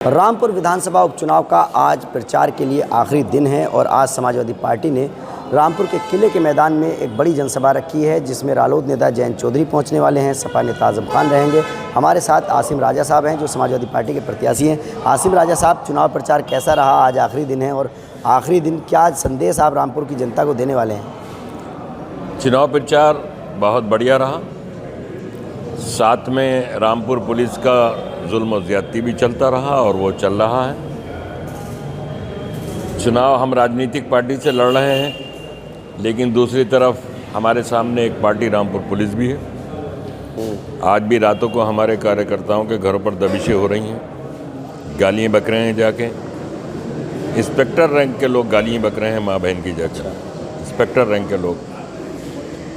रामपुर विधानसभा उपचुनाव का आज प्रचार के लिए आखिरी दिन है और आज समाजवादी पार्टी ने रामपुर के किले के मैदान में एक बड़ी जनसभा रखी है जिसमें रालोद नेता जयंत चौधरी पहुंचने वाले हैं। सपा नेता आजम खान रहेंगे। हमारे साथ आसिम राजा साहब हैं जो समाजवादी पार्टी के प्रत्याशी हैं। आसिम राजा साहब, चुनाव प्रचार कैसा रहा? आज आखिरी दिन है और आखिरी दिन क्या संदेश आप रामपुर की जनता को देने वाले हैं? चुनाव प्रचार बहुत बढ़िया रहा। साथ में रामपुर पुलिस का जुल्म और ज़्यादती भी चलता रहा और वो चल रहा है। चुनाव हम राजनीतिक पार्टी से लड़ रहे हैं, लेकिन दूसरी तरफ हमारे सामने एक पार्टी रामपुर पुलिस भी है। आज भी रातों को हमारे कार्यकर्ताओं के घरों पर दबिशें हो रही हैं, गालियाँ बक रहे हैं। जाके इंस्पेक्टर रैंक के लोग गालियाँ बक रहे हैं माँ बहन की जाकर। इंस्पेक्टर रैंक के लोग,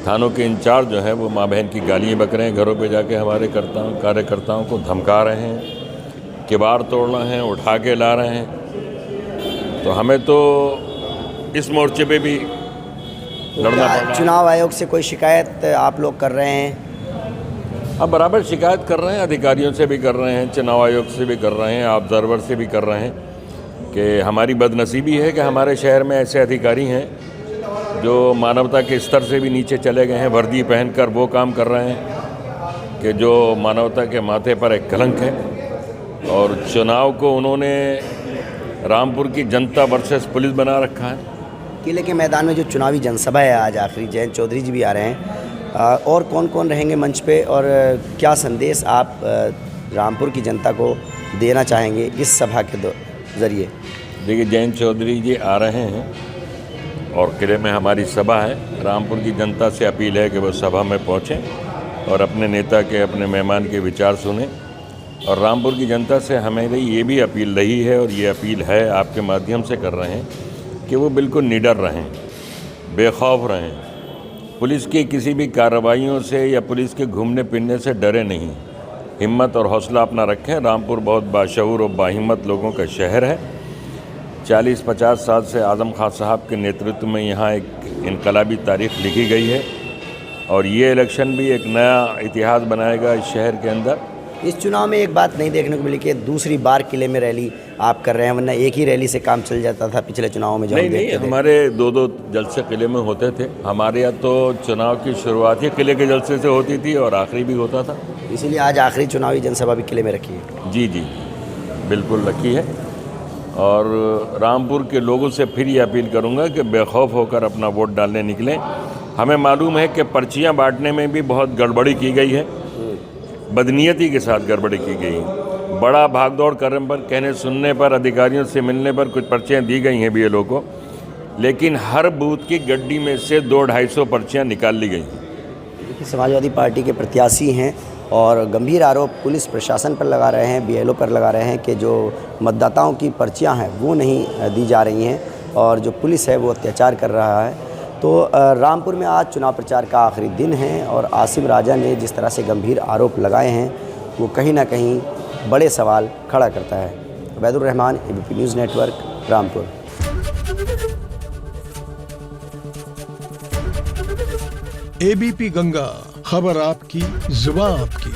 थानों के इंचार्ज जो हैं वो माँ बहन की गालियाँ बक रहे हैं। घरों पे जाके हमारे कार्यकर्ताओं को धमका रहे हैं, किवाड़ तोड़ रहे हैं, उठा के ला रहे हैं। तो हमें तो इस मोर्चे पे भी लड़ना पड़ रहा है। चुनाव आयोग से कोई शिकायत आप लोग कर रहे हैं? अब बराबर शिकायत कर रहे हैं, अधिकारियों से भी कर रहे हैं, चुनाव आयोग से भी कर रहे हैं, ऑब्जर्वर से भी कर रहे हैं कि हमारी बदनसीबी है कि हमारे शहर में ऐसे अधिकारी हैं जो मानवता के स्तर से भी नीचे चले गए हैं। वर्दी पहनकर वो काम कर रहे हैं कि जो मानवता के माथे पर एक कलंक है। और चुनाव को उन्होंने रामपुर की जनता वर्सेस पुलिस बना रखा है। किले के मैदान में जो चुनावी जनसभा है आज आखिरी, जयंत चौधरी जी भी आ रहे हैं, और कौन कौन रहेंगे मंच पे और क्या संदेश आप रामपुर की जनता को देना चाहेंगे इस सभा के ज़रिए? देखिए, जयंत चौधरी जी आ रहे हैं और किले में हमारी सभा है। रामपुर की जनता से अपील है कि वो सभा में पहुँचें और अपने नेता के, अपने मेहमान के विचार सुनें। और रामपुर की जनता से हमें ये भी अपील रही है और ये अपील है आपके माध्यम से कर रहे हैं कि वो बिल्कुल निडर रहें, बेखौफ रहें, पुलिस की किसी भी कार्रवाइयों से या पुलिस के घूमने फिरने से डरे नहीं, हिम्मत और हौसला अपना रखें। रामपुर बहुत बाशऊर और बाहिम्मत लोगों का शहर है। 40-50 साल से आज़म खान साहब के नेतृत्व में यहाँ एक इनकलाबी तारीख लिखी गई है और ये इलेक्शन भी एक नया इतिहास बनाएगा इस शहर के अंदर। इस चुनाव में एक बात नहीं देखने को मिली कि दूसरी बार किले में रैली आप कर रहे हैं, वरना एक ही रैली से काम चल जाता था पिछले चुनावों में। नहीं, हमारे दो जलसे किले में होते थे। हमारे यहाँ तो चुनाव की शुरुआत ही किले के जलसे से होती थी और आखिरी भी होता था। इसीलिए आज आखिरी चुनावी जनसभा भी किले में रखी है। जी, बिल्कुल रखी है। और रामपुर के लोगों से फिर ये अपील करूंगा कि बेखौफ होकर अपना वोट डालने निकलें। हमें मालूम है कि पर्चियां बांटने में भी बहुत गड़बड़ी की गई है, बदनीयती के साथ गड़बड़ी की गई है। बड़ा भागदौड़ करने पर, कहने सुनने पर, अधिकारियों से मिलने पर कुछ पर्चियां दी गई हैं BLO को, लेकिन हर बूथ की गड्डी में से 200-250 पर्चियाँ निकाल ली गई हैं। देखिए, समाजवादी पार्टी के प्रत्याशी हैं और गंभीर आरोप पुलिस प्रशासन पर लगा रहे हैं, BLO पर लगा रहे हैं कि जो मतदाताओं की पर्चियां हैं वो नहीं दी जा रही हैं और जो पुलिस है वो अत्याचार कर रहा है। तो रामपुर में आज चुनाव प्रचार का आखिरी दिन है और आसिम राजा ने जिस तरह से गंभीर आरोप लगाए हैं वो कहीं ना कहीं बड़े सवाल खड़ा करता है। Ubaidur Rahman, ABP news network, Rampur. ABP Ganga, खबर आपकी, जुबान आपकी।